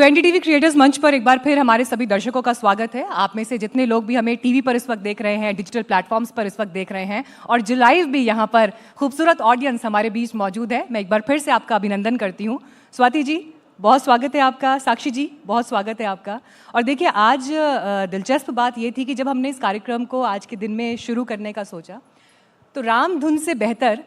तो NDTV creators मंच पर एक बार फिर हमारे सभी दर्शकों का स्वागत है। आप में से जितने लोग भी हमें टीवी पर इस वक्त देख रहे हैं, डिजिटल प्लेटफॉर्म्स पर इस वक्त देख रहे हैं और जो लाइव भी यहाँ पर खूबसूरत ऑडियंस हमारे बीच मौजूद है, मैं एक बार फिर से आपका अभिनंदन करती हूँ। स्वाति जी, बहुत स्वागत है आपका। साक्षी जी, बहुत स्वागत है आपका। और देखिए, आज दिलचस्प बात ये थी कि जब हमने इस कार्यक्रम को आज के दिन में शुरू करने का सोचा तो राम धुन से बेहतर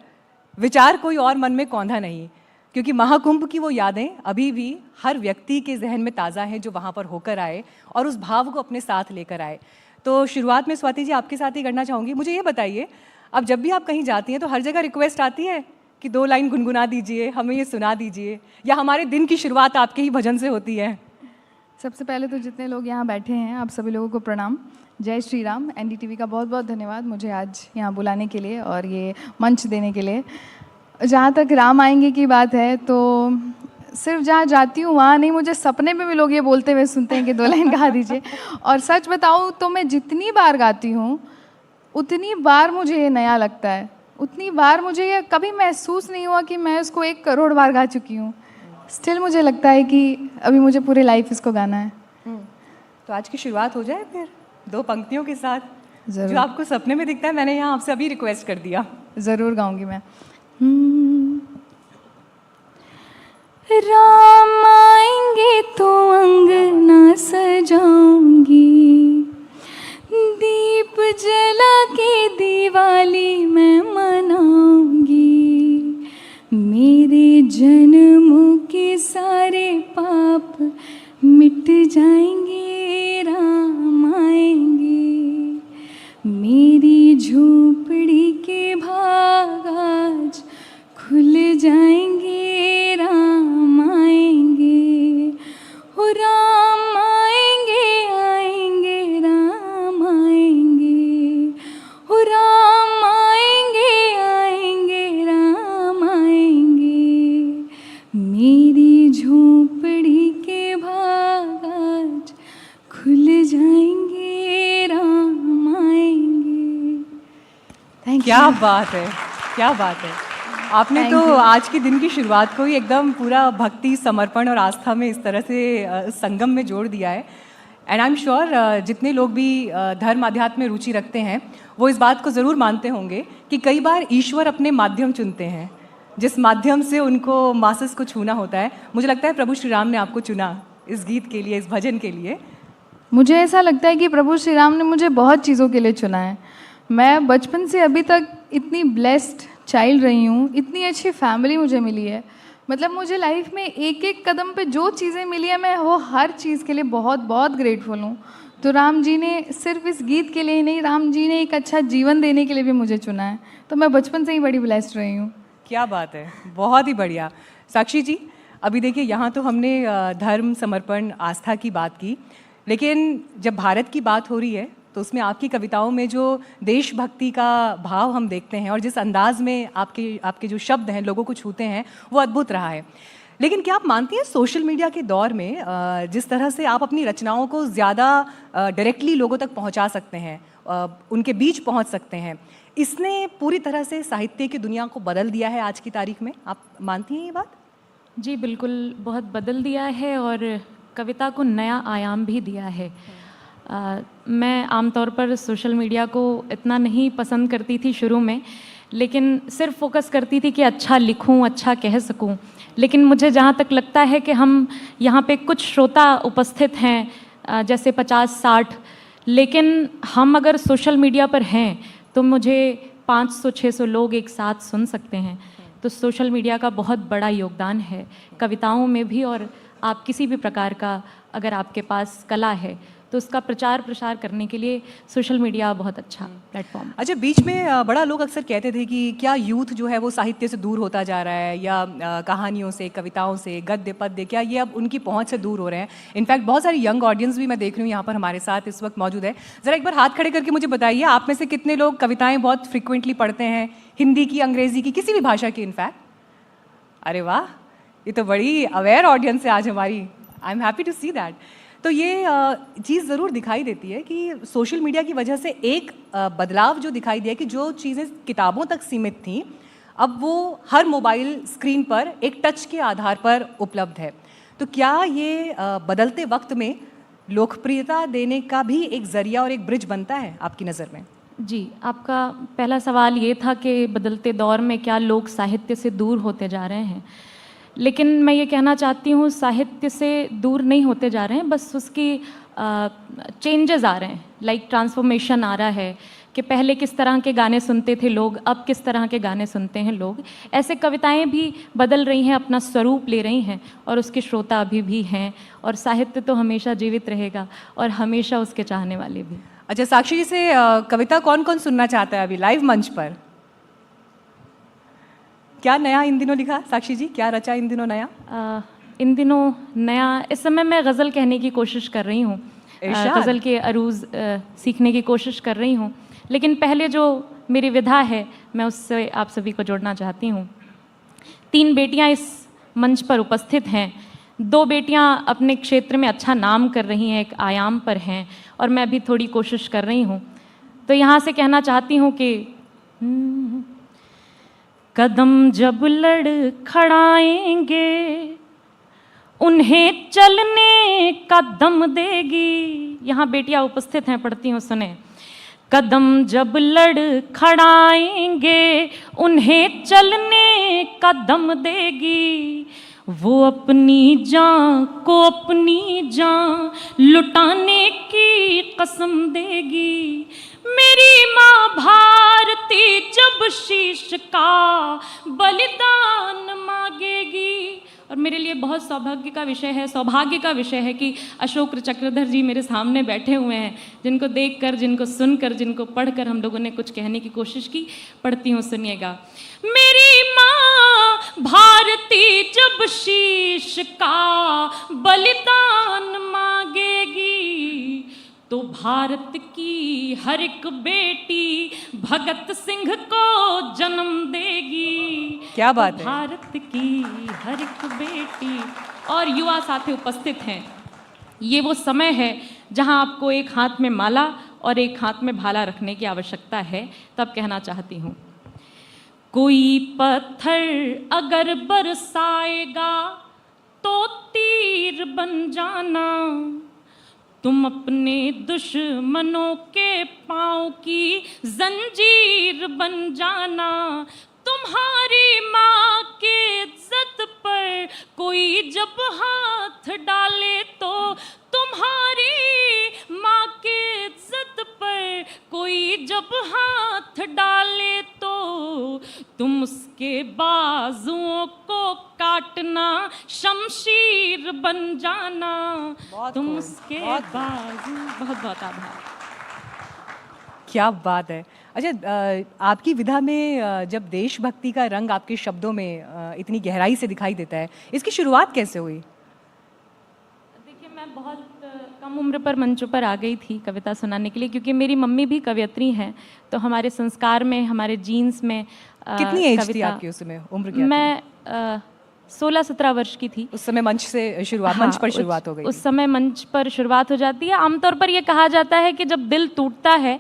विचार कोई और मन में कौंधा नहीं, क्योंकि महाकुंभ की वो यादें अभी भी हर व्यक्ति के जहन में ताज़ा हैं जो वहाँ पर होकर आए और उस भाव को अपने साथ लेकर आए। तो शुरुआत में स्वाति जी आपके साथ ही करना चाहूँगी। मुझे ये बताइए, अब जब भी आप कहीं जाती हैं तो हर जगह रिक्वेस्ट आती है कि 2 लाइन गुनगुना दीजिए, हमें ये सुना दीजिए, या हमारे दिन की शुरुआत आपके ही भजन से होती है? सबसे पहले तो जितने लोग यहाँ बैठे हैं आप सभी लोगों को प्रणाम। जय श्री राम। एनडीटीवी का बहुत बहुत धन्यवाद मुझे आज यहाँ बुलाने के लिए और ये मंच देने के लिए। जहाँ तक राम आएंगे की बात है तो सिर्फ जहाँ जाती हूँ वहाँ नहीं, मुझे सपने में भी लोग ये बोलते हुए सुनते हैं कि 2 लाइन गा दीजिए। और सच बताऊँ तो मैं जितनी बार गाती हूँ उतनी बार मुझे ये नया लगता है, उतनी बार मुझे ये कभी महसूस नहीं हुआ कि मैं इसको 1 करोड़ बार गा चुकी हूँ। स्टिल मुझे लगता है कि अभी मुझे पूरी लाइफ इसको गाना है। तो आज की शुरुआत हो जाए फिर 2 पंक्तियों के साथ ज़रूर। जो आपको सपने में दिखता है। मैंने यहाँ आपसे अभी रिक्वेस्ट कर दिया। ज़रूर गाऊंगी मैं। राम आएंगे तो अंगना सजाऊंगी, दीप जला के दिवाली मैं मनाऊंगी, मेरे जन्मों के सारे पाप मिट जाएंगे, राम आएंगे, मेरी झोपड़ी के भाग आज खुल जाएंगे, राम आएंगे, हो राम आएंगे, आएंगे राम आएंगे, हो राम आएंगे, आएंगे राम आएंगे, मेरी झोपड़ी के भाग आज खुल जाएंगे, राम आएंगे। Thank you. क्या बात है, क्या बात है। आपने तो आज के दिन की शुरुआत को ही एकदम पूरा भक्ति, समर्पण और आस्था में इस तरह से संगम में जोड़ दिया है। एंड आई एम श्योर जितने लोग भी धर्म अध्यात्म में रुचि रखते हैं वो इस बात को ज़रूर मानते होंगे कि कई बार ईश्वर अपने माध्यम चुनते हैं जिस माध्यम से उनको मासस को छूना होता है। मुझे लगता है प्रभु श्री राम ने आपको चुना इस गीत के लिए, इस भजन के लिए। मुझे ऐसा लगता है कि प्रभु श्री राम ने मुझे बहुत चीज़ों के लिए चुना है। मैं बचपन से अभी तक इतनी ब्लेस्ड चाइल्ड रही हूँ, इतनी अच्छी फैमिली मुझे मिली है। मतलब मुझे लाइफ में एक एक कदम पे जो चीज़ें मिली है मैं वो हर चीज़ के लिए बहुत बहुत ग्रेटफुल हूँ। तो राम जी ने सिर्फ इस गीत के लिए ही नहीं, राम जी ने एक अच्छा जीवन देने के लिए भी मुझे चुना है। तो मैं बचपन से ही बड़ी ब्लेस्ड रही हूँ। क्या बात है, बहुत ही बढ़िया। साक्षी जी, अभी देखिए यहाँ तो हमने धर्म, समर्पण, आस्था की बात की, लेकिन जब भारत की बात हो रही है तो उसमें आपकी कविताओं में जो देशभक्ति का भाव हम देखते हैं और जिस अंदाज में आपके जो शब्द हैं लोगों को छूते हैं वो अद्भुत रहा है। लेकिन क्या आप मानती हैं सोशल मीडिया के दौर में जिस तरह से आप अपनी रचनाओं को ज़्यादा डायरेक्टली लोगों तक पहुंचा सकते हैं, उनके बीच पहुंच सकते हैं, इसने पूरी तरह से साहित्य की दुनिया को बदल दिया है आज की तारीख में? आप मानती हैं ये बात? जी बिल्कुल, बहुत बदल दिया है और कविता को नया आयाम भी दिया है। मैं आमतौर पर सोशल मीडिया को इतना नहीं पसंद करती थी शुरू में, लेकिन सिर्फ फोकस करती थी कि अच्छा लिखूं, अच्छा कह सकूं। लेकिन मुझे जहाँ तक लगता है कि हम यहाँ पे कुछ श्रोता उपस्थित हैं जैसे 50-60, लेकिन हम अगर सोशल मीडिया पर हैं तो मुझे 500-600 लोग एक साथ सुन सकते हैं। तो सोशल मीडिया का बहुत बड़ा योगदान है कविताओं में भी, और आप किसी भी प्रकार का अगर आपके पास कला है तो उसका प्रचार प्रसार करने के लिए सोशल मीडिया बहुत अच्छा प्लेटफॉर्म। अच्छा, बीच में बड़ा लोग अक्सर कहते थे कि क्या यूथ जो है वो साहित्य से दूर होता जा रहा है, या कहानियों से, कविताओं से, गद्य पद्य, क्या ये अब उनकी पहुंच से दूर हो रहे हैं? इनफैक्ट बहुत सारी यंग ऑडियंस भी मैं देख रही हूँ यहाँ पर हमारे साथ इस वक्त मौजूद है। ज़रा एक बार हाथ खड़े करके मुझे बताइए, आप में से कितने लोग कविताएँ बहुत फ्रिक्वेंटली पढ़ते हैं, हिंदी की, अंग्रेज़ी की, किसी भी भाषा की इनफैक्ट? अरे वाह, ये तो बड़ी अवेयर ऑडियंस है आज हमारी। I am happy to see that. तो ये चीज़ ज़रूर दिखाई देती है कि सोशल मीडिया की वजह से एक बदलाव जो दिखाई दिया कि जो चीज़ें किताबों तक सीमित थीं अब वो हर मोबाइल स्क्रीन पर एक टच के आधार पर उपलब्ध है। तो क्या ये बदलते वक्त में लोकप्रियता देने का भी एक जरिया और एक ब्रिज बनता है आपकी नज़र में? जी, आपका पहला सवाल ये था कि बदलते दौर में क्या लोग साहित्य से दूर होते जा रहे हैं। लेकिन मैं ये कहना चाहती हूँ, साहित्य से दूर नहीं होते जा रहे हैं, बस उसकी चेंजेस आ रहे हैं, लाइक ट्रांसफॉर्मेशन आ रहा है कि पहले किस तरह के गाने सुनते थे लोग, अब किस तरह के गाने सुनते हैं लोग। ऐसे कविताएं भी बदल रही हैं, अपना स्वरूप ले रही हैं, और उसके श्रोता अभी भी हैं, और साहित्य तो हमेशा जीवित रहेगा और हमेशा उसके चाहने वाले भी। अच्छा, साक्षी जी से कविता कौन कौन सुनना चाहता है अभी लाइव मंच पर? क्या नया इन दिनों लिखा साक्षी जी, क्या रचा इन दिनों नया? इन दिनों नया, इस समय मैं गज़ल कहने की कोशिश कर रही हूँ, गज़ल के अरूज सीखने की कोशिश कर रही हूँ। लेकिन पहले जो मेरी विधा है, मैं उससे आप सभी को जोड़ना चाहती हूँ। 3 बेटियाँ इस मंच पर उपस्थित हैं। 2 बेटियाँ अपने क्षेत्र में अच्छा नाम कर रही हैं, एक आयाम पर हैं, और मैं भी थोड़ी कोशिश कर रही हूँ। तो यहाँ से कहना चाहती हूँ कि कदम जब लड़खड़ाएंगे उन्हें चलने का दम देगी। यहाँ बेटियाँ उपस्थित हैं, पढ़ती हूँ, सुने। कदम जब लड़खड़ाएंगे उन्हें चलने का दम देगी, वो अपनी जान को अपनी जान लुटाने की कसम देगी। मेरी माँ भारती जब शीश का बलिदान मांगेगी। और मेरे लिए बहुत सौभाग्य का विषय है कि अशोक चक्रधर जी मेरे सामने बैठे हुए हैं, जिनको देखकर, जिनको सुनकर, जिनको पढ़कर हम लोगों ने कुछ कहने की कोशिश की। पढ़ती हूँ, सुनिएगा। मेरी माँ भारती जब शीश का बलिदान मांगेगी, तो भारत की हर एक बेटी भगत सिंह को जन्म देगी। क्या बात है। भारत की हर एक बेटी। और युवा साथी उपस्थित हैं। ये वो समय है जहां आपको एक हाथ में माला और एक हाथ में भाला रखने की आवश्यकता है। तब कहना चाहती हूँ, कोई पत्थर अगर बरसाएगा तो तीर बन जाना, तुम अपने दुश्मनों के पाँव की जंजीर बन जाना। तुम्हारी माँ के इज्जत पर कोई जब हाथ डाले तो, तुम्हारी माँ के इज्जत पर कोई जब हाथ डाले तो, तुम उसके बाजुओं को काटना, शमशीर बन जाना। तुम उसके बाजू। बहुत बहुत आभार। क्या बात है। अच्छा, आपकी विधा में जब देशभक्ति का रंग आपके शब्दों में इतनी गहराई से दिखाई देता है, इसकी शुरुआत कैसे हुई? देखिए, मैं बहुत कम उम्र पर मंचों पर आ गई थी कविता सुनाने के लिए, क्योंकि मेरी मम्मी भी कवयित्री हैं। तो हमारे संस्कार में, हमारे जीन्स में कितनी एज थी आपकी उस समय, उम्र क्या थी? मैं 16-17 वर्ष की थी। उस समय मंच से शुरुआत, मंच पर शुरुआत हो गई? उस समय मंच पर शुरुआत हो जाती है। आमतौर पर यह कहा जाता है कि जब दिल टूटता है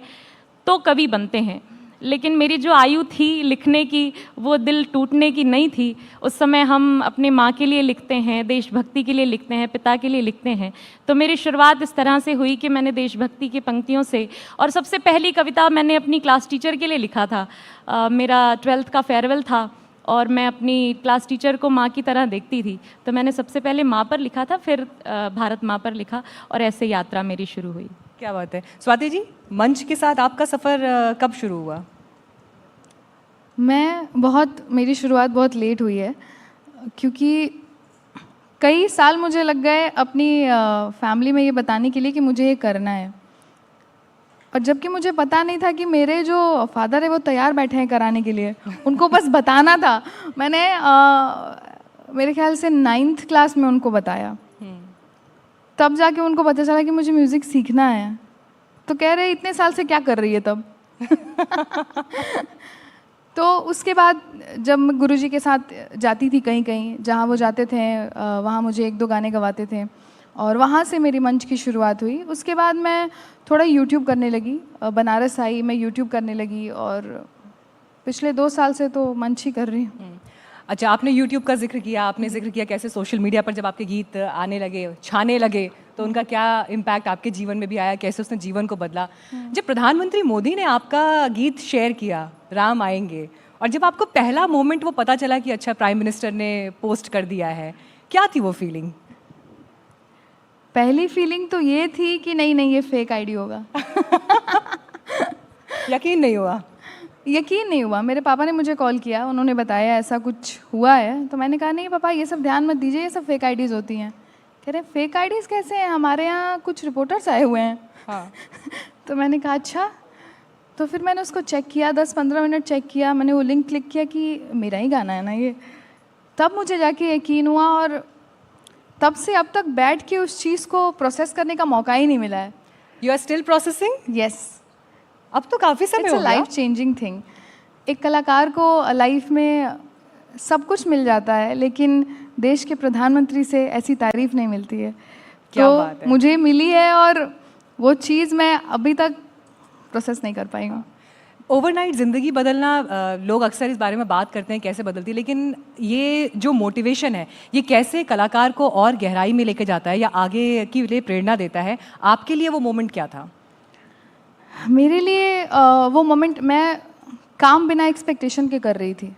तो कवि बनते हैं, लेकिन मेरी जो आयु थी लिखने की, वो दिल टूटने की नहीं थी। उस समय हम अपने माँ के लिए लिखते हैं, देशभक्ति के लिए लिखते हैं, पिता के लिए लिखते हैं। तो मेरी शुरुआत इस तरह से हुई कि मैंने देशभक्ति की पंक्तियों से, और सबसे पहली कविता मैंने अपनी क्लास टीचर के लिए लिखा था। मेरा 12th का फेयरवेल था और मैं अपनी क्लास टीचर को माँ की तरह देखती थी, तो मैंने सबसे पहले माँ पर लिखा था, फिर भारत माँ पर लिखा, और ऐसे यात्रा मेरी शुरू हुई। क्या बात है। स्वाति जी, मंच के साथ आपका सफ़र कब शुरू हुआ? मेरी शुरुआत बहुत लेट हुई है, क्योंकि कई साल मुझे लग गए अपनी फैमिली में ये बताने के लिए कि मुझे ये करना है, और जबकि मुझे पता नहीं था कि मेरे जो फादर है वो तैयार बैठे हैं कराने के लिए, उनको बस बताना था। मैंने मेरे ख्याल से 9th क्लास में उनको बताया, तब जाके उनको पता चला कि मुझे म्यूज़िक सीखना है। तो कह रहे इतने साल से क्या कर रही है तब? तो उसके बाद जब मैं गुरुजी के साथ जाती थी कहीं कहीं, जहाँ वो जाते थे वहाँ मुझे 1-2 गाने गवाते थे, और वहाँ से मेरी मंच की शुरुआत हुई। उसके बाद मैं थोड़ा यूट्यूब करने लगी, बनारस आई, मैं यूट्यूब करने लगी, और पिछले 2 साल से तो मंच ही कर रही हूँ। अच्छा, आपने यूट्यूब का जिक्र किया, आपने जिक्र किया कैसे सोशल मीडिया पर जब आपके गीत आने लगे, छाने लगे, तो उनका क्या इम्पैक्ट आपके जीवन में भी आया, कैसे उसने जीवन को बदला। जब प्रधानमंत्री मोदी ने आपका गीत शेयर किया, राम आएंगे, और जब आपको पहला मोमेंट वो पता चला कि अच्छा प्राइम मिनिस्टर ने पोस्ट कर दिया है, क्या थी वो फीलिंग? पहली फीलिंग तो ये थी कि नहीं नहीं, ये फेक आईडी होगा। यकीन नहीं हुआ? यकीन नहीं हुआ। मेरे पापा ने मुझे कॉल किया, उन्होंने बताया ऐसा कुछ हुआ है, तो मैंने कहा नहीं पापा, ये सब ध्यान मत दीजिए, ये सब फेक आईडीज़ होती हैं। कह रहे फेक आईडीज़ कैसे हैं, हमारे यहाँ कुछ रिपोर्टर्स आए हुए हैं। हाँ। तो मैंने कहा अच्छा। तो फिर मैंने उसको चेक किया, 10-15 मिनट चेक किया, मैंने वो लिंक क्लिक किया कि मेरा ही गाना है ना ये। तब मुझे जाके यकीन हुआ, और तब से अब तक बैठ के उस चीज़ को प्रोसेस करने का मौका ही नहीं मिला है। You are still processing? Yes, अब तो काफ़ी समय हो गया। Life changing thing. एक कलाकार को लाइफ में सब कुछ मिल जाता है, लेकिन देश के प्रधानमंत्री से ऐसी तारीफ नहीं मिलती है। क्या तो बात है। मुझे मिली है, और वो चीज़ मैं अभी तक प्रोसेस नहीं कर पाई हूँ। ओवरनाइट ज़िंदगी बदलना, लोग अक्सर इस बारे में बात करते हैं कैसे बदलती है, लेकिन ये जो मोटिवेशन है, ये कैसे कलाकार को और गहराई में लेके जाता है या आगे के लिए प्रेरणा देता है? आपके लिए वो मोमेंट क्या था? मेरे लिए वो मोमेंट, मैं काम बिना एक्सपेक्टेशन के कर रही थी।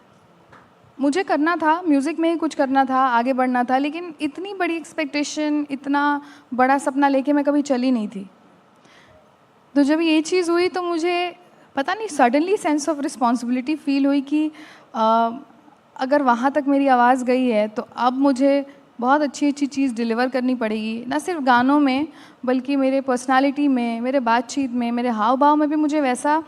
मुझे करना था, म्यूज़िक में ही कुछ करना था, आगे बढ़ना था, लेकिन इतनी बड़ी एक्सपेक्टेशन, इतना बड़ा सपना लेके मैं कभी चली नहीं थी। तो जब ये चीज़ हुई तो मुझे पता नहीं, suddenly sense of responsibility feel हुई कि अगर वहाँ तक मेरी आवाज़ गई है तो अब मुझे बहुत अच्छी अच्छी चीज़ डिलीवर करनी पड़ेगी, ना सिर्फ गानों में बल्कि मेरे पर्सनालिटी में, मेरे बातचीत में, मेरे हाव भाव में भी मुझे वैसा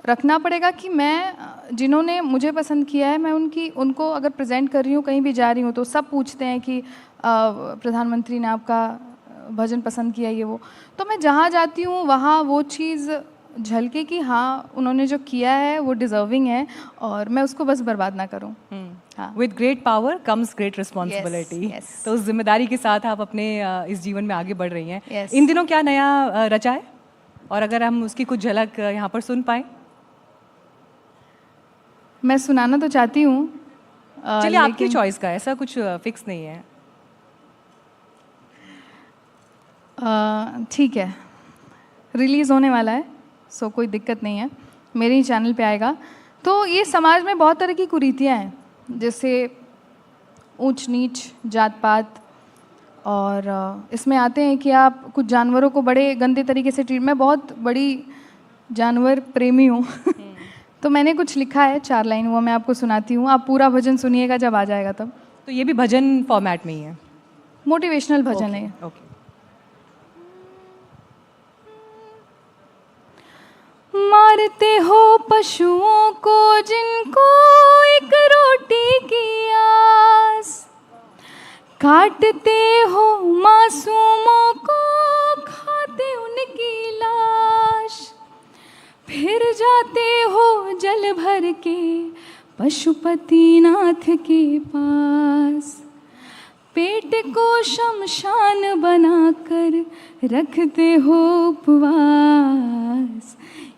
रखना पड़ेगा कि मैं जिन्होंने मुझे पसंद किया है, मैं उनको अगर प्रेजेंट कर रही हूँ, कहीं भी जा रही हूँ, तो सब पूछते हैं कि प्रधानमंत्री ने आपका भजन पसंद किया, ये वो। तो मैं जहाँ जाती हूँ वहाँ वो चीज़ झलके कि हाँ, उन्होंने जो किया है वो डिज़र्विंग है, और मैं उसको बस बर्बाद ना करूँ। हाँ। With great power comes great responsibility. yes. तो उस जिम्मेदारी के साथ आप अपने इस जीवन में आगे बढ़ रही हैं। Yes. इन दिनों क्या नया रचा है, और अगर हम उसकी कुछ झलक यहाँ पर सुन पाएँ? मैं सुनाना तो चाहती हूँ, चलिए, आपकी चॉइस का, ऐसा कुछ फिक्स नहीं है। ठीक है, रिलीज़ होने वाला है, सो कोई दिक्कत नहीं है, मेरे ही चैनल पे आएगा। तो ये समाज में बहुत तरह की कुरीतियाँ हैं, जैसे ऊंच नीच, जात पात, और इसमें आते हैं कि आप कुछ जानवरों को बड़े गंदे तरीके से ट्रीट। मैं बहुत बड़ी जानवर प्रेमी हूँ। तो मैंने कुछ लिखा है, 4 लाइन, वो मैं आपको सुनाती हूँ। आप पूरा भजन सुनिएगा जब आ जाएगा तब। तो ये भी भजन फॉर्मेट में ही है? मोटिवेशनल भजन है। ओके। मारते हो पशुओं को जिनको एक रोटी की आस, काटते हो मासूमों को, खाते उनकी लाश, फिर जाते हो जल भर के पशुपतिनाथ के पास, पेट को शमशान बनाकर रखते हो उपवास,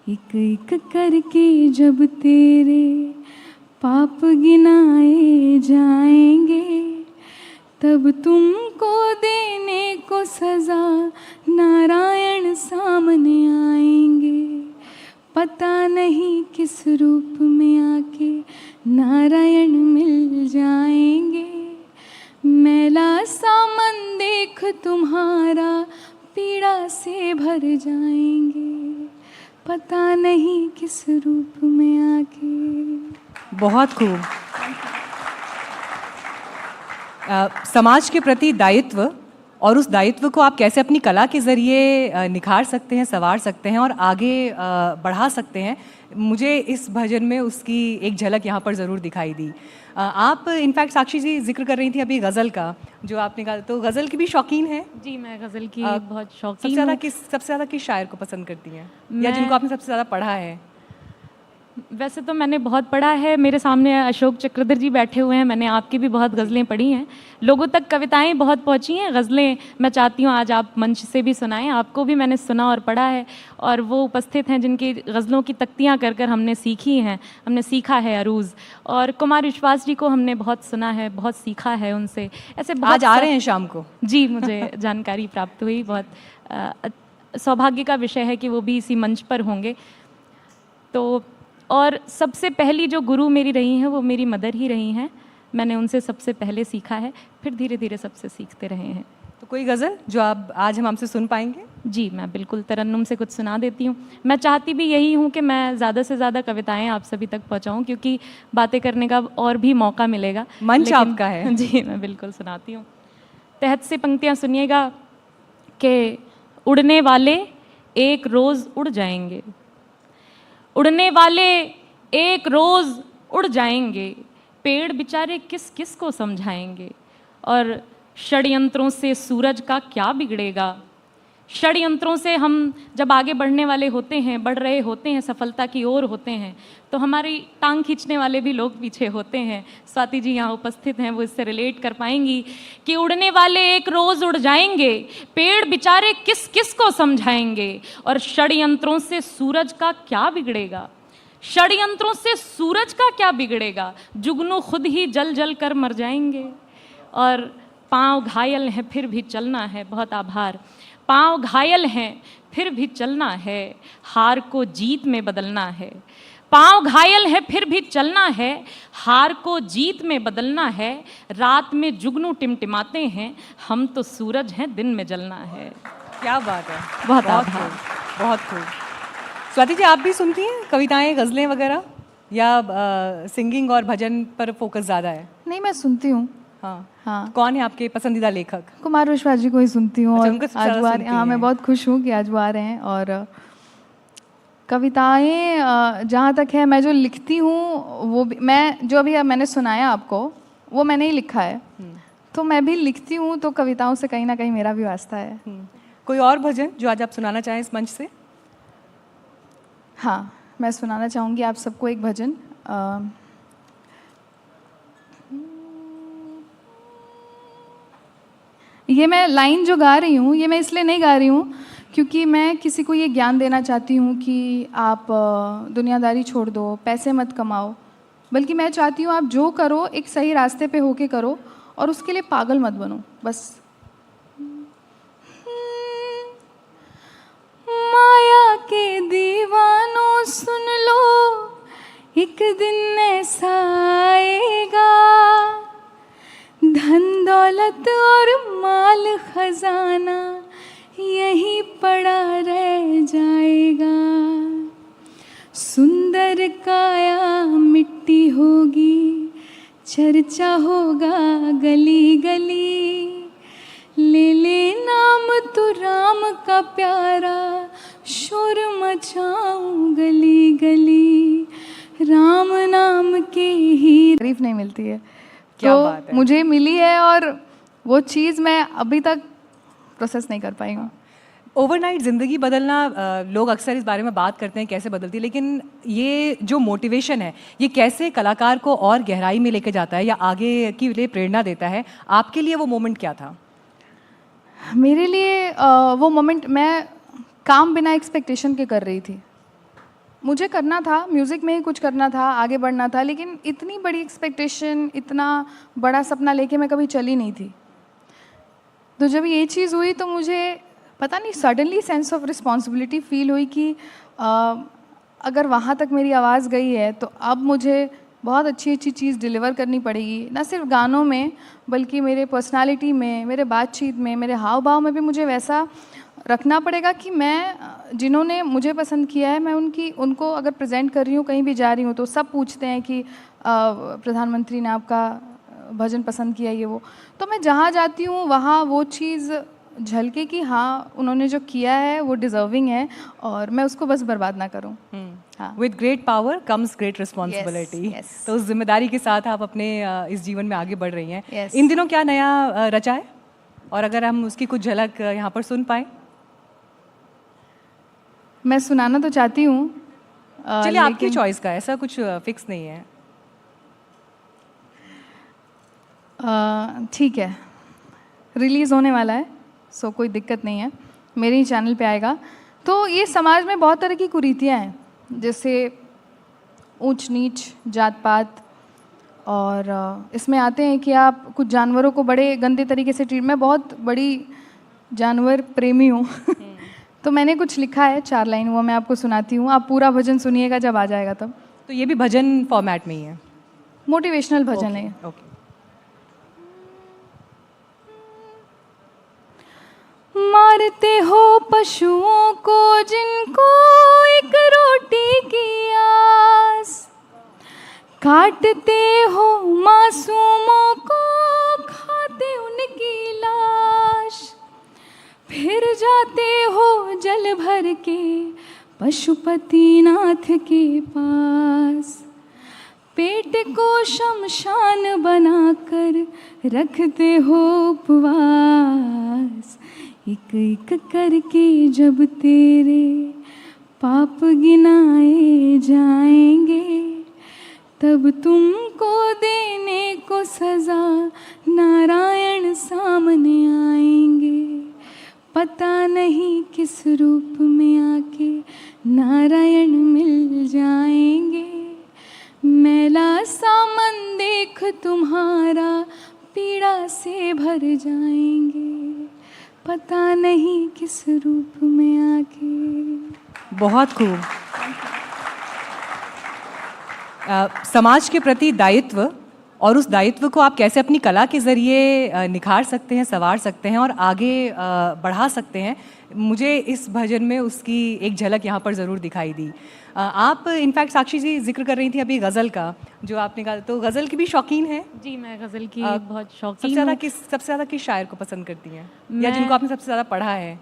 एक एक करके जब तेरे पाप गिनाए जाएंगे, तब तुमको देने को सजा नारायण सामने आएंगे। पता नहीं किस रूप में आके नारायण मिल जाएंगे, मैला सामन देख तुम्हारा पीड़ा से भर जाएंगे, पता नहीं किस रूप में आके। बहुत खूब। समाज के प्रति दायित्व, और उस दायित्व को आप कैसे अपनी कला के ज़रिए निखार सकते हैं, संवार सकते हैं और आगे बढ़ा सकते हैं, मुझे इस भजन में उसकी एक झलक यहाँ पर ज़रूर दिखाई दी। आप इनफैक्ट साक्षी जी जिक्र कर रही थी अभी गज़ल का, जो आपने कहा, तो गज़ल की भी शौकीन है? जी, मैं गज़ल की बहुत शौकीन सबसे हूँ। ज़्यादा किस शायर को पसंद करती हैं, या जिनको आपने सबसे ज़्यादा पढ़ा है? वैसे तो मैंने बहुत पढ़ा है, मेरे सामने अशोक चक्रधर जी बैठे हुए हैं, मैंने आपकी भी बहुत गज़लें पढ़ी हैं, लोगों तक कविताएं बहुत पहुंची हैं, गज़लें मैं चाहती हूं आज आप मंच से भी सुनाएं। आपको भी मैंने सुना और पढ़ा है, और वो उपस्थित हैं जिनकी गज़लों की तख्तियां कर कर हमने सीखी हैं, हमने सीखा है अरूज़। और कुमार विश्वास जी को हमने बहुत सुना है, बहुत सीखा है उनसे। ऐसे बहुत आज आ रहे हैं शाम को? जी, मुझे जानकारी प्राप्त हुई, बहुत सौभाग्य का विषय है कि वो भी इसी मंच पर होंगे। तो और सबसे पहली जो गुरु मेरी रही हैं वो मेरी मदर ही रही हैं, मैंने उनसे सबसे पहले सीखा है, फिर धीरे धीरे सबसे सीखते रहे हैं। तो कोई गज़ल जो आप आज हम हमसे सुन पाएंगे? जी, मैं बिल्कुल तरन्नुम से कुछ सुना देती हूँ। मैं चाहती भी यही हूँ कि मैं ज़्यादा से ज़्यादा कविताएं आप सभी तक पहुँचाऊँ, क्योंकि बातें करने का और भी मौका मिलेगा। मंच आपका है। जी, मैं बिल्कुल सुनाती हूँ। तहत से पंक्तियाँ सुनिएगा कि उड़ने वाले एक रोज़ उड़ जाएंगे, उड़ने वाले एक रोज़ उड़ जाएंगे, पेड़ बेचारे किस किस को समझाएंगे, और षड्यंत्रों से सूरज का क्या बिगड़ेगा। षड्यंत्रों से हम जब आगे बढ़ने वाले होते हैं, बढ़ रहे होते हैं, सफलता की ओर होते हैं, तो हमारी टांग खींचने वाले भी लोग पीछे होते हैं। स्वाति जी यहाँ उपस्थित हैं, वो इससे रिलेट कर पाएंगी कि उड़ने वाले एक रोज़ उड़ जाएंगे, पेड़ बेचारे किस किस को समझाएंगे, और षड्यंत्रों से सूरज का क्या बिगड़ेगा। षड्यंत्रों से सूरज का क्या बिगड़ेगा, जुगनू खुद ही जल जल कर मर जाएंगे, और पाँव घायल हैं फिर भी चलना है। बहुत आभार। पाँव घायल हैं फिर भी चलना है, हार को जीत में बदलना है। पाँव घायल है फिर भी चलना है, हार को जीत में बदलना है। रात में जुगनू टिमटिमाते हैं, हम तो सूरज हैं दिन में जलना है। क्या बात है, बहुत बहुत आभार। खूब, बहुत खूब। स्वाति जी, आप भी सुनती हैं कविताएं, गज़लें वगैरह, या सिंगिंग और भजन पर फोकस ज़्यादा है? नहीं, मैं सुनती हूँ। हाँ हाँ, कौन है आपके पसंदीदा लेखक? कुमार विश्वास जी को ही सुनती हूँ। अच्छा, और उनको सबसे आज ज़्यादा वो आ सुनती रहे हैं। हाँ, मैं हैं। बहुत खुश हूँ कि आज वो आ रहे हैं। और कविताएं जहाँ तक है, मैं जो लिखती हूँ वो भी, मैं जो अभी मैंने सुनाया आपको वो मैंने ही लिखा है, तो मैं भी लिखती हूँ, तो कविताओं से कहीं ना कहीं मेरा भी वास्ता है। कोई और भजन जो आज आप सुनाना चाहें इस मंच से? हाँ, मैं सुनाना चाहूँगी आप सबको एक भजन। ये मैं लाइन जो गा रही हूँ, ये मैं इसलिए नहीं गा रही हूँ क्योंकि मैं किसी को ये ज्ञान देना चाहती हूँ कि आप दुनियादारी छोड़ दो, पैसे मत कमाओ, बल्कि मैं चाहती हूँ आप जो करो एक सही रास्ते पे होके करो, और उसके लिए पागल मत बनो। बस माया के दीवानों सुन लो, एक दिन ऐसा आएगा, धन दौलत और माल खजाना यहीं पड़ा रह जाएगा। सुंदर काया मिट्टी होगी, चर्चा होगा गली गली, ले ले नाम तो राम का प्यारा, शोर मचाऊं गली गली, राम नाम के ही तारीफ नहीं मिलती है। क्या तो बात है। मुझे मिली है, और वो चीज़ मैं अभी तक प्रोसेस नहीं कर पाई हूँ। ओवरनाइट ज़िंदगी बदलना, लोग अक्सर इस बारे में बात करते हैं कैसे बदलती है, लेकिन ये जो मोटिवेशन है ये कैसे कलाकार को और गहराई में लेके जाता है या आगे की लिए प्रेरणा देता है? आपके लिए वो मोमेंट क्या था? मेरे लिए वो मोमेंट, मैं काम बिना एक्सपेक्टेशन के कर रही थी। मुझे करना था, म्यूज़िक में ही कुछ करना था, आगे बढ़ना था, लेकिन इतनी बड़ी एक्सपेक्टेशन, इतना बड़ा सपना लेके मैं कभी चली नहीं थी। तो जब ये चीज़ हुई तो मुझे पता नहीं, suddenly sense of responsibility feel हुई कि अगर वहाँ तक मेरी आवाज़ गई है तो अब मुझे बहुत अच्छी अच्छी चीज़ डिलीवर करनी पड़ेगी, ना सिर्फ गानों में बल्कि मेरे पर्सनालिटी में, मेरे बातचीत में, मेरे हाव भाव में भी मुझे वैसा रखना पड़ेगा कि मैं जिन्होंने मुझे पसंद किया है, मैं उनको अगर प्रेजेंट कर रही हूँ, कहीं भी जा रही हूँ, तो सब पूछते हैं कि प्रधानमंत्री ने आपका भजन पसंद किया, ये वो। तो मैं जहाँ जाती हूँ वहाँ वो चीज़ झलके कि हाँ, उन्होंने जो किया है वो डिज़र्विंग है, और मैं उसको बस बर्बाद ना करूँ। हाँ। With great power comes great responsibility. yes. तो उस जिम्मेदारी के साथ आप अपने इस जीवन में आगे बढ़ रही हैं। Yes. इन दिनों क्या नया रचा है, और अगर हम उसकी कुछ झलक यहाँ पर सुन पाएँ? मैं सुनाना तो चाहती हूँ, चलिए आपकी चॉइस का, ऐसा कुछ फिक्स नहीं है। ठीक है, रिलीज़ होने वाला है, सो कोई दिक्कत नहीं है, मेरे ही चैनल पे आएगा। तो ये समाज में बहुत तरह की कुरीतियाँ हैं, जैसे ऊंच नीच, जात पात, और इसमें आते हैं कि आप कुछ जानवरों को बड़े गंदे तरीके से ट्रीट। मैं बहुत बड़ी जानवर प्रेमी हूँ तो मैंने कुछ लिखा है 4 लाइन, वो मैं आपको सुनाती हूँ। आप पूरा भजन सुनिएगा जब आ जाएगा तब। तो ये भी भजन फॉर्मेट में ही है? मोटिवेशनल भजन है। ओके। मारते हो पशुओं को जिनको एक रोटी की आस, काटते हो मासूमों को, खाते उनकी लाश, फिर जाते हो जल भर के पशुपति नाथ के पास, पेट को शमशान बनाकर रखते हो उपवास, एक एक करके जब तेरे पाप गिनाए जाएंगे, तब तुमको देने को सजा नारायण सामने आएंगे। पता नहीं किस रूप में आके नारायण मिल जाएंगे, मैला सामन देख तुम्हारा पीड़ा से भर जाएंगे, पता नहीं किस रूप में आके। बहुत खूब। समाज के प्रति दायित्व, और उस दायित्व को आप कैसे अपनी कला के ज़रिए निखार सकते हैं, संवार सकते हैं और आगे बढ़ा सकते हैं, मुझे इस भजन में उसकी एक झलक यहाँ पर ज़रूर दिखाई दी। आप इनफैक्ट साक्षी जी जिक्र कर रही थी अभी गज़ल का, जो आपने कहा, तो गज़ल की भी शौकीन है? जी, मैं गज़ल की बहुत शौकीन सबसे ज़्यादा किस शायर को पसंद करती हैं, या जिनको आपने सबसे ज़्यादा पढ़ा है?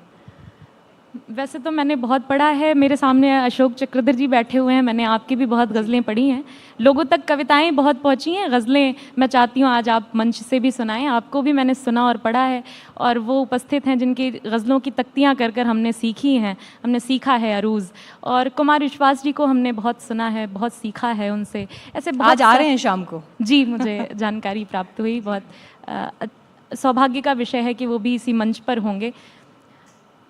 वैसे तो मैंने बहुत पढ़ा है, मेरे सामने अशोक चक्रधर जी बैठे हुए हैं, मैंने आपकी भी बहुत गज़लें पढ़ी हैं, लोगों तक कविताएं बहुत पहुंची हैं, गज़लें मैं चाहती हूं आज आप मंच से भी सुनाएं। आपको भी मैंने सुना और पढ़ा है, और वो उपस्थित हैं जिनकी गज़लों की तख्तियां कर कर हमने सीखी हैं, हमने सीखा है अरूज़, और कुमार विश्वास जी को हमने बहुत सुना है, बहुत सीखा है उनसे। ऐसे बहुत आज आ रहे हैं शाम को? जी, मुझे जानकारी प्राप्त हुई, बहुत सौभाग्य का विषय है कि वो भी इसी मंच पर होंगे।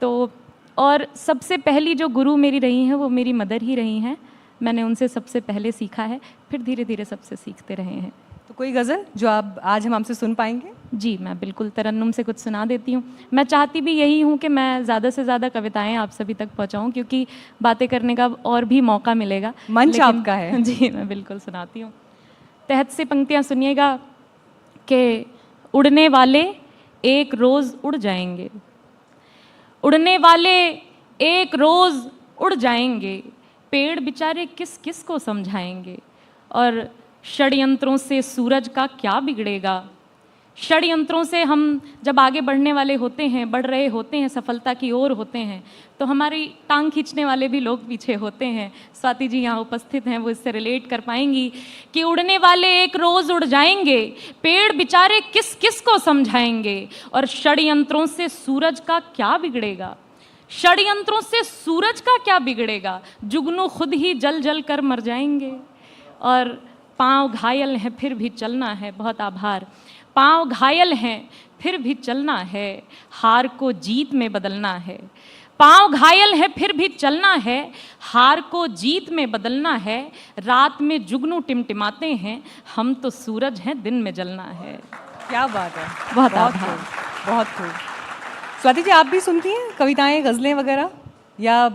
तो और सबसे पहली जो गुरु मेरी रही हैं वो मेरी मदर ही रही हैं, मैंने उनसे सबसे पहले सीखा है, फिर धीरे धीरे सबसे सीखते रहे हैं। तो कोई गज़ल जो आप आज हम हमसे सुन पाएंगे? जी, मैं बिल्कुल तरन्नुम से कुछ सुना देती हूँ। मैं चाहती भी यही हूँ कि मैं ज़्यादा से ज़्यादा कविताएं आप सभी तक पहुँचाऊँ, क्योंकि बातें करने का और भी मौका मिलेगा। मंच आपका है। जी, मैं बिल्कुल सुनाती हूँ। तहत से पंक्तियाँ सुनिएगा कि उड़ने वाले एक रोज़ उड़ जाएंगे, उड़ने वाले एक रोज़ उड़ जाएंगे, पेड़ बेचारे किस किस को समझाएंगे, और षड्यंत्रों से सूरज का क्या बिगड़ेगा। षड्यंत्रों से हम जब आगे बढ़ने वाले होते हैं, बढ़ रहे होते हैं, सफलता की ओर होते हैं, तो हमारी टांग खींचने वाले भी लोग पीछे होते हैं। स्वाति जी यहाँ उपस्थित हैं, वो इससे रिलेट कर पाएंगी कि उड़ने वाले एक रोज़ उड़ जाएंगे, पेड़ बेचारे किस किस को समझाएंगे, और षड्यंत्रों से सूरज का क्या बिगड़ेगा। षड्यंत्रों से सूरज का क्या बिगड़ेगा, जुगनू खुद ही जल जल कर मर जाएंगे, और पाँव घायल हैं फिर भी चलना है। बहुत आभार। पाँव घायल हैं फिर भी चलना है, हार को जीत में बदलना है। पाँव घायल है फिर भी चलना है, हार को जीत में बदलना है। रात में जुगनू टिमटिमाते हैं, हम तो सूरज हैं दिन में जलना है। क्या बात है, बहुत आभार। बहुत खूब। स्वाति जी, आप भी सुनती हैं कविताएं, गज़लें वगैरह, या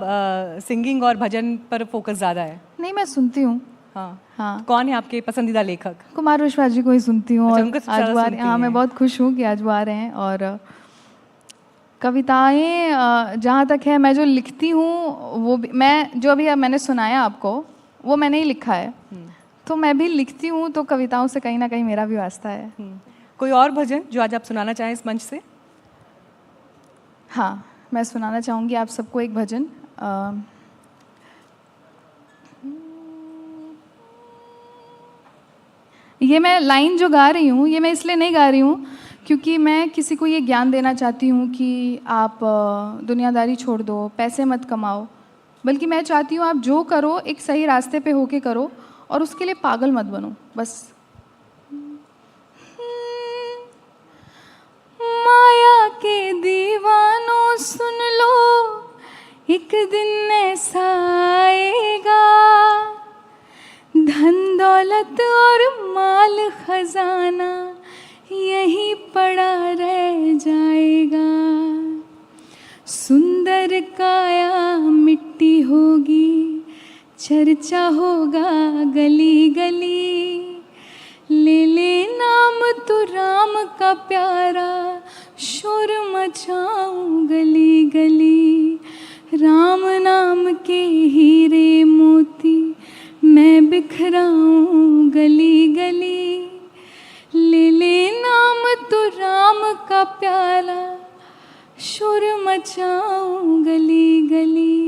सिंगिंग और भजन पर फोकस ज़्यादा है? नहीं, मैं सुनती हूँ। हाँ हाँ। कौन है आपके पसंदीदा लेखक? कुमार विश्वास जी को ही सुनती हूँ। अच्छा, और उनको सबसे आज ज़्यादा वो आ सुनती रहे हैं। हाँ, मैं हैं। बहुत खुश हूँ कि आज वो आ रहे हैं। और कविताएं जहाँ तक है, मैं जो लिखती हूँ वो भी, मैं जो अभी मैंने सुनाया आपको वो मैंने ही लिखा है, तो मैं भी लिखती हूँ, तो कविताओं से कहीं ना कहीं मेरा भी वास्ता है। कोई और भजन जो आज आप सुनाना चाहें इस मंच से? हाँ, मैं सुनाना चाहूँगी आप सबको एक भजन। ये मैं लाइन जो गा रही हूँ, ये मैं इसलिए नहीं गा रही हूँ क्योंकि मैं किसी को ये ज्ञान देना चाहती हूँ कि आप दुनियादारी छोड़ दो, पैसे मत कमाओ, बल्कि मैं चाहती हूँ आप जो करो एक सही रास्ते पे होके करो और उसके लिए पागल मत बनो बस। माया के दीवानों सुन लो, एक दिन ऐसा आएगा, धन दौलत और माल खजाना यहीं पड़ा रह जाएगा। सुंदर काया मिट्टी होगी, चर्चा होगा गली गली, ले ले नाम तो राम का प्यारा, शोर मचाऊं गली गली। राम नाम के हीरे मोती मैं बिखराऊं गली गली, ले ले नाम तो राम का प्यारा, शोर मचाऊं गली गली।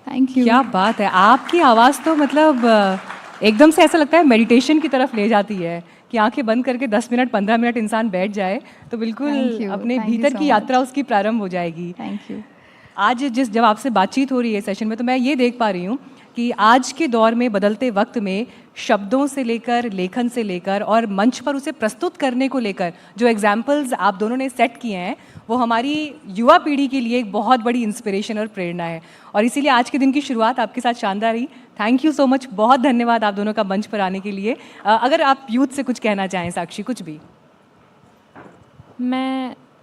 Thank you. क्या बात है, आपकी आवाज़ तो मतलब एकदम से ऐसा लगता है मेडिटेशन की तरफ ले जाती है कि आंखें बंद करके 10 मिनट 15 मिनट इंसान बैठ जाए तो Thank बिल्कुल you, अपने thank you भीतर so की much. यात्रा उसकी प्रारंभ हो जाएगी। Thank you. आज जब आपसे बातचीत हो रही है सेशन में, तो मैं ये देख पा रही हूँ कि आज के दौर में, बदलते वक्त में, शब्दों से लेकर, लेखन से लेकर और मंच पर उसे प्रस्तुत करने को लेकर जो एग्जाम्पल्स आप दोनों ने सेट किए हैं, वो हमारी युवा पीढ़ी के लिए एक बहुत बड़ी इंस्पिरेशन और प्रेरणा है। और इसीलिए आज के दिन की शुरुआत आपके साथ शानदार रही। थैंक यू सो मच, बहुत धन्यवाद आप दोनों का मंच पर आने के लिए। अगर आप यूथ से कुछ कहना चाहें, साक्षी, कुछ भी।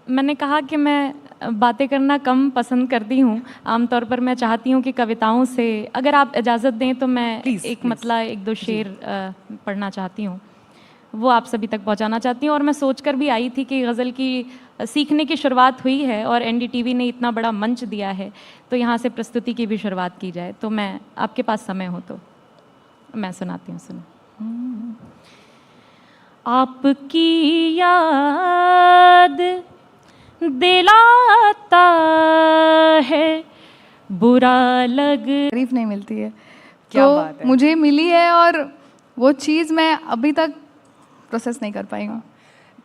मैंने कहा कि मैं बातें करना कम पसंद करती हूँ। आमतौर पर मैं चाहती हूँ कि कविताओं से, अगर आप इजाज़त दें तो मैं एक मतला एक दो शेर पढ़ना चाहती हूँ, वो आप सभी तक पहुँचाना चाहती हूँ। और मैं सोच कर भी आई थी कि गज़ल की सीखने की शुरुआत हुई है और एनडीटीवी ने इतना बड़ा मंच दिया है, तो यहाँ से प्रस्तुति की भी शुरुआत की जाए। तो मैं, आपके पास समय हो तो मैं सुनाती हूँ, सुनो। आपकी याद दिलाता है, बुरा लग तारीफ नहीं मिलती है क्या तो बात है। मुझे मिली है और वो चीज़ मैं अभी तक प्रोसेस नहीं कर पाई हूँ।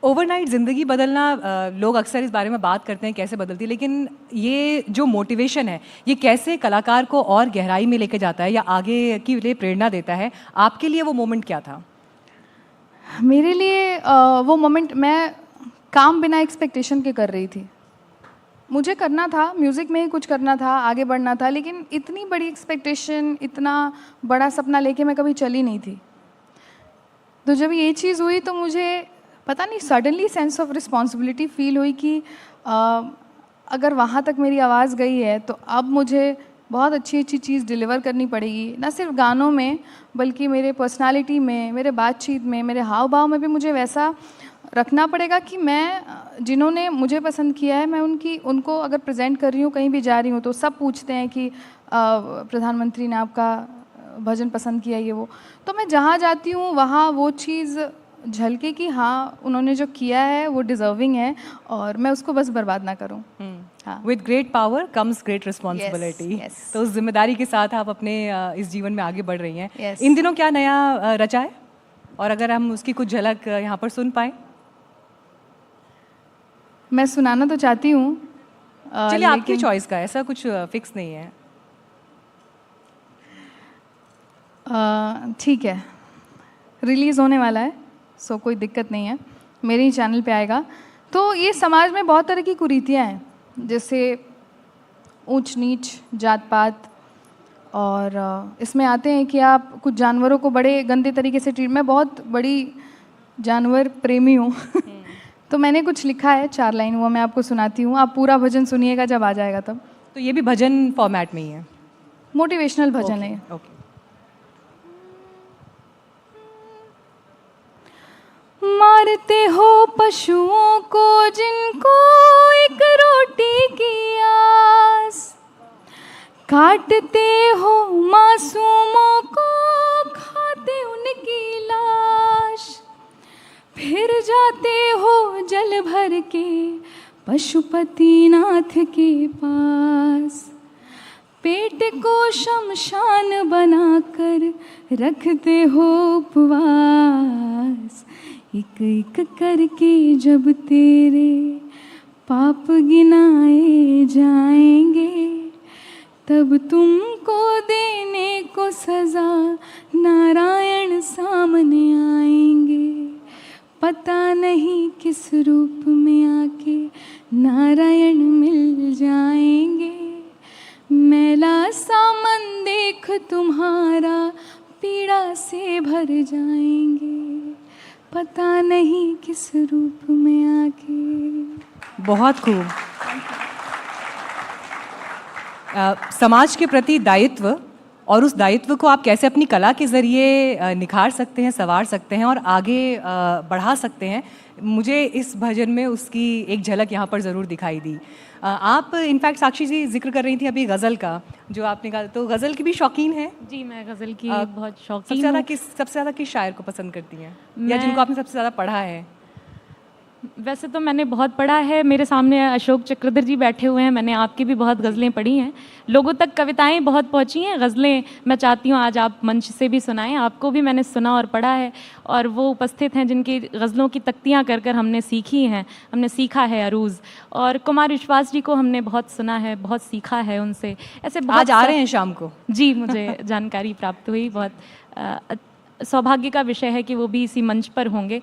ओवरनाइट ज़िंदगी बदलना, लोग अक्सर इस बारे में बात करते हैं कैसे बदलती है, लेकिन ये जो मोटिवेशन है, ये कैसे कलाकार को और गहराई में लेके जाता है या आगे की लिए प्रेरणा देता है? आपके लिए वो मोमेंट क्या था? मेरे लिए वो मोमेंट, मैं काम बिना एक्सपेक्टेशन के कर रही थी। मुझे करना था, म्यूज़िक में ही कुछ करना था, आगे बढ़ना था, लेकिन इतनी बड़ी एक्सपेक्टेशन, इतना बड़ा सपना लेके मैं कभी चली नहीं थी। तो जब ये चीज़ हुई तो मुझे पता नहीं, suddenly sense of responsibility feel हुई कि अगर वहाँ तक मेरी आवाज़ गई है तो अब मुझे बहुत अच्छी अच्छी चीज़ डिलीवर करनी पड़ेगी, ना सिर्फ गानों में बल्कि मेरे पर्सनालिटी में, मेरे बातचीत में, मेरे हाव भाव में भी मुझे वैसा रखना पड़ेगा कि मैं, जिन्होंने मुझे पसंद किया है, मैं उनको अगर प्रेजेंट कर रही हूँ, कहीं भी जा रही हूँ तो सब पूछते हैं कि प्रधानमंत्री ने आपका भजन पसंद किया, ये वो। तो मैं जहाँ जाती हूँ वहाँ वो चीज़ झलके कि हाँ, उन्होंने जो किया है वो डिज़र्विंग है और मैं उसको बस बर्बाद ना करूँ। हाँ। With great power comes great responsibility. yes. तो उस जिम्मेदारी के साथ आप अपने इस जीवन में आगे बढ़ रही हैं। Yes. इन दिनों क्या नया रचा है, और अगर हम उसकी कुछ झलक यहाँ पर सुन पाएँ? मैं सुनाना तो चाहती हूँ, चलिए, आपकी चॉइस का, ऐसा कुछ फिक्स नहीं है। ठीक है, रिलीज़ होने वाला है, सो कोई दिक्कत नहीं है, मेरे ही चैनल पे आएगा। तो ये समाज में बहुत तरह की कुरीतियाँ हैं, जैसे ऊंच नीच, जात पात, और इसमें आते हैं कि आप कुछ जानवरों को बड़े गंदे तरीके से ट्रीट, मैं बहुत बड़ी जानवर प्रेमी हूँ तो मैंने कुछ लिखा है 4 लाइन, वो मैं आपको सुनाती हूँ, आप पूरा भजन सुनिएगा जब आ जाएगा तब। तो ये भी भजन फॉर्मेट में ही है? मोटिवेशनल भजन है। ओके। मारते हो पशुओं को जिनको एक रोटी की आस, काटते हो मासूमों को, खाते उनकी लाश, फिर जाते हो जल भर के पशुपतिनाथ के पास, पेट को शमशान बनाकर रखते हो उपवास, एक एक करके जब तेरे पाप गिनाए जाएंगे तब तुमको देने को सजा नारायण सामने आएंगे, पता नहीं किस रूप में आके नारायण मिल जाएंगे। मैला सामन देख तुम्हारा पीड़ा से भर जाएंगे, पता नहीं किस रूप में आके। बहुत खूब। समाज के प्रति दायित्व और उस दायित्व को आप कैसे अपनी कला के ज़रिए निखार सकते हैं, संवार सकते हैं और आगे बढ़ा सकते हैं, मुझे इस भजन में उसकी एक झलक यहाँ पर ज़रूर दिखाई दी। आप इनफैक्ट साक्षी जी जिक्र कर रही थी अभी गज़ल का, जो आपने कहा, तो गज़ल की भी शौकीन है? जी, मैं गज़ल की बहुत शौकीन सबसे ज़्यादा किस शायर को पसंद करती हैं, या जिनको आपने सबसे ज़्यादा पढ़ा है? वैसे तो मैंने बहुत पढ़ा है, मेरे सामने अशोक चक्रधर जी बैठे हुए हैं, मैंने आपकी भी बहुत गज़लें पढ़ी हैं, लोगों तक कविताएं बहुत पहुंची हैं, गज़लें मैं चाहती हूं आज आप मंच से भी सुनाएं। आपको भी मैंने सुना और पढ़ा है, और वो उपस्थित हैं जिनकी गज़लों की तख्तियां कर कर हमने सीखी हैं, हमने सीखा है अरूज़, और कुमार विश्वास जी को हमने बहुत सुना है, बहुत सीखा है उनसे। ऐसे बहुत आज आ रहे हैं शाम को? जी, मुझे जानकारी प्राप्त हुई, बहुत सौभाग्य का विषय है कि वो भी इसी मंच पर होंगे।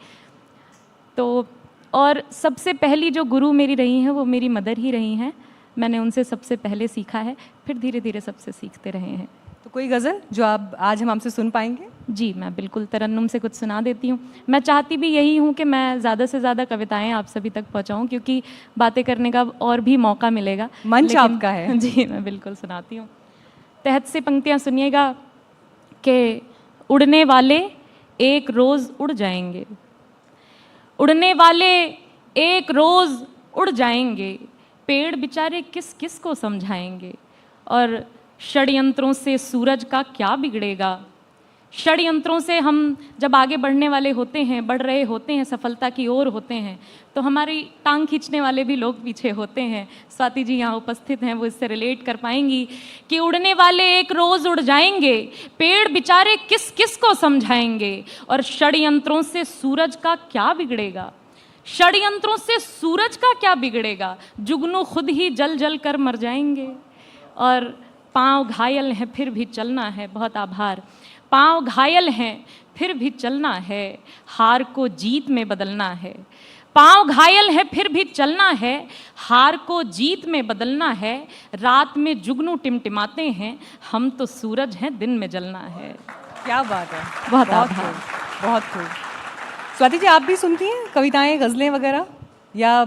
तो और सबसे पहली जो गुरु मेरी रही हैं वो मेरी मदर ही रही हैं, मैंने उनसे सबसे पहले सीखा है, फिर धीरे धीरे सबसे सीखते रहे हैं। तो कोई गज़ल जो आप आज हम हमसे सुन पाएंगे? जी, मैं बिल्कुल तरन्नुम से कुछ सुना देती हूँ। मैं चाहती भी यही हूँ कि मैं ज़्यादा से ज़्यादा कविताएं आप सभी तक पहुँचाऊँ, क्योंकि बातें करने का और भी मौका मिलेगा। मंच आपका है। जी, मैं बिल्कुल सुनाती हूँ। तहत से पंक्तियाँ सुनिएगा कि उड़ने वाले एक रोज़ उड़ जाएंगे, उड़ने वाले एक रोज़ उड़ जाएंगे, पेड़ बेचारे किस किस को समझाएंगे, और षड्यंत्रों से सूरज का क्या बिगड़ेगा। षड्यंत्रों से हम जब आगे बढ़ने वाले होते हैं, बढ़ रहे होते हैं, सफलता की ओर होते हैं, तो हमारी टांग खींचने वाले भी लोग पीछे होते हैं। स्वाति जी यहाँ उपस्थित हैं, वो इससे रिलेट कर पाएंगी कि उड़ने वाले एक रोज़ उड़ जाएंगे, पेड़ बेचारे किस किस को समझाएंगे, और षड्यंत्रों से सूरज का क्या बिगड़ेगा। षड्यंत्रों से सूरज का क्या बिगड़ेगा, जुगनू खुद ही जल जल कर मर जाएंगे, और पाँव घायल हैं फिर भी चलना है। बहुत आभार। पाँव घायल हैं फिर भी चलना है, हार को जीत में बदलना है। पाँव घायल है फिर भी चलना है, हार को जीत में बदलना है। रात में जुगनू टिमटिमाते हैं, हम तो सूरज हैं दिन में जलना है। क्या बात है, बहुत आभार। बहुत खूब। स्वाति जी, आप भी सुनती हैं कविताएं, गज़लें वगैरह, या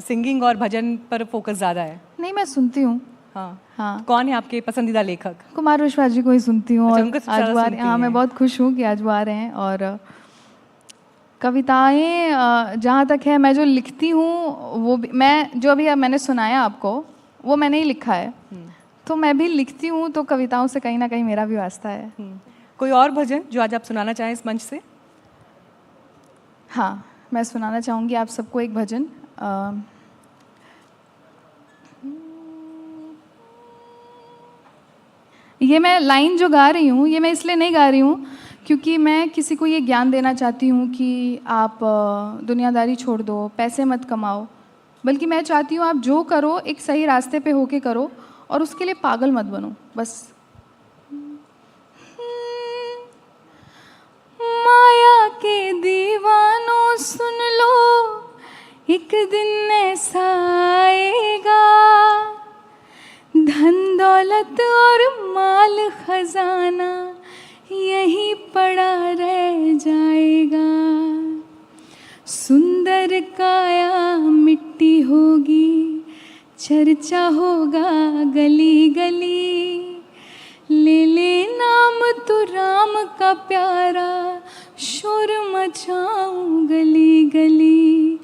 सिंगिंग और भजन पर फोकस ज़्यादा है? नहीं, मैं सुनती हूँ। हाँ। कौन है आपके पसंदीदा लेखक? कुमार विश्वास जी को ही सुनती हूँ। अच्छा, और उनको सबसे आज ज़्यादा वो आ सुनती रहे हैं। हाँ, हैं। मैं बहुत खुश हूँ कि आज वो आ रहे हैं। और कविताएं जहाँ तक है, मैं जो लिखती हूँ वो भी, मैं जो अभी मैंने सुनाया आपको वो मैंने ही लिखा है, तो मैं भी लिखती हूँ, तो कविताओं से कहीं ना कहीं मेरा भी वास्ता है। कोई और भजन जो आज आप सुनाना चाहें इस मंच से? हाँ, मैं सुनाना चाहूँगी आप सबको एक भजन। ये मैं लाइन जो गा रही हूँ, ये मैं इसलिए नहीं गा रही हूँ क्योंकि मैं किसी को ये ज्ञान देना चाहती हूँ कि आप दुनियादारी छोड़ दो, पैसे मत कमाओ, बल्कि मैं चाहती हूँ आप जो करो एक सही रास्ते पे होके करो, और उसके लिए पागल मत बनो बस। माया के दीवानों सुन लो, एक दिन ऐसा आएगा, धन दौलत और माल खजाना यही पड़ा रह जाएगा। सुंदर काया मिट्टी होगी, चर्चा होगा गली गली, ले ले नाम तो राम का प्यारा, शोर मचाऊं गली गली।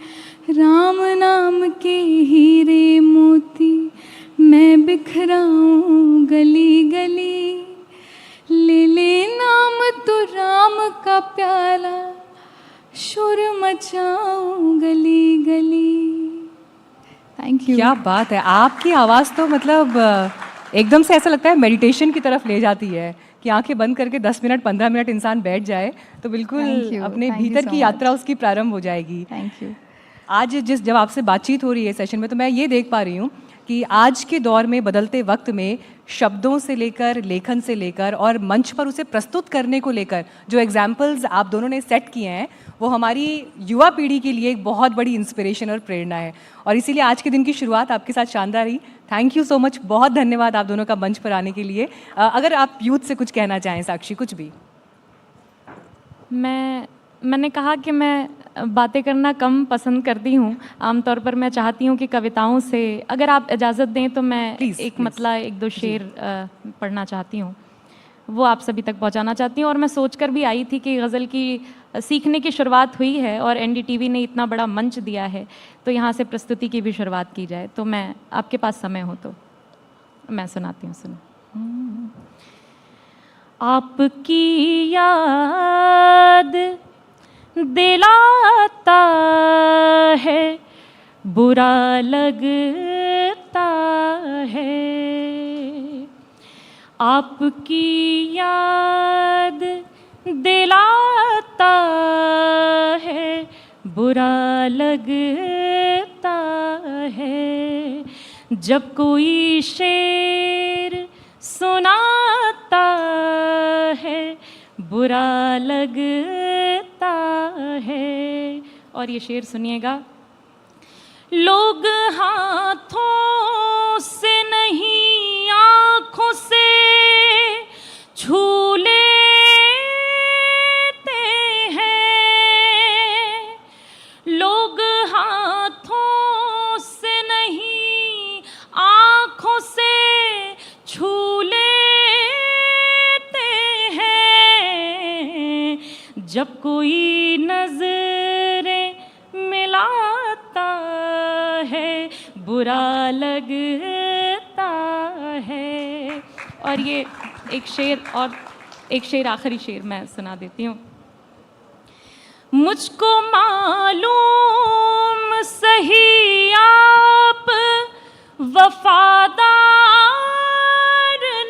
राम नाम के हीरे मोती मैं बिखराऊं गली गली, ले ले नाम तो राम का प्याला, शोर मचाऊं गली गली। Thank you. क्या बात है, आपकी आवाज़ तो मतलब एकदम से ऐसा लगता है मेडिटेशन की तरफ ले जाती है कि आंखें बंद करके 10 मिनट 15 मिनट इंसान बैठ जाए तो बिल्कुल अपने भीतर की यात्रा उसकी प्रारंभ हो जाएगी। Thank you. आज जब आपसे बातचीत हो रही है सेशन में, तो मैं ये देख पा रही हूँ कि कि आज के दौर में बदलते वक्त में शब्दों से लेकर लेखन से लेकर और मंच पर उसे प्रस्तुत करने को लेकर जो एग्जाम्पल्स आप दोनों ने सेट किए हैं वो हमारी युवा पीढ़ी के लिए एक बहुत बड़ी इंस्पिरेशन और प्रेरणा है, और इसीलिए आज के दिन की शुरुआत आपके साथ शानदार रही। थैंक यू सो मच, बहुत धन्यवाद आप दोनों का मंच पर आने के लिए। अगर आप यूथ से कुछ कहना चाहें, साक्षी, कुछ भी। मैंने कहा कि मैं बातें करना कम पसंद करती हूँ। आमतौर पर मैं चाहती हूँ कि कविताओं से, अगर आप इजाज़त दें तो मैं एक मतला एक दो शेर पढ़ना चाहती हूँ, वो आप सभी तक पहुँचाना चाहती हूँ। और मैं सोच कर भी आई थी कि गज़ल की सीखने की शुरुआत हुई है और NDTV ने इतना बड़ा मंच दिया है, तो यहाँ से प्रस्तुति की भी शुरुआत की जाए। तो मैं, आपके पास समय हो तो मैं सुनाती हूँ, सुनो। आपकी याद दिलाता है, बुरा लगता है। आपकी याद दिलाता है, बुरा लगता है। जब कोई शेर सुनाता है, बुरा लगता है। और ये शेर सुनिएगा। लोग हाथों से नहीं आँखों से छू लेते हैं। लोग हाथों से नहीं आँखों से छू लेते हैं। जब कोई नजरें मिलाता है, बुरा लगता है। और ये एक शेर आखिरी शेर मैं सुना देती हूँ। मुझको मालूम सही आप वफादार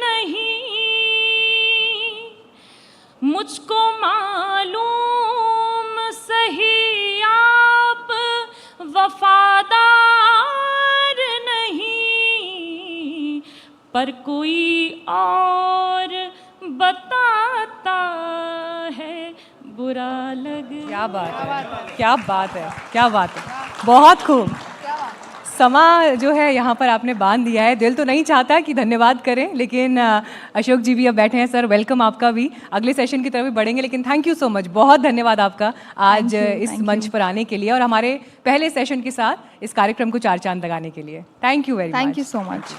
नहीं, मुझको मालूम सही आप वफादार नहीं, पर कोई और बताता है, बुरा लग। क्या बात है, क्या बात है, क्या बात है, बहुत खूब। समा जो है यहाँ पर आपने बांध दिया है। दिल तो नहीं चाहता कि धन्यवाद करें, लेकिन अशोक जी भी अब बैठे हैं। सर, वेलकम आपका भी। अगले सेशन की तरफ भी बढ़ेंगे, लेकिन थैंक यू सो मच, बहुत धन्यवाद आपका आज इस मंच पर आने के लिए और हमारे पहले सेशन के साथ इस कार्यक्रम को चार चांद लगाने के लिए। Thank you very much. Thank you so much.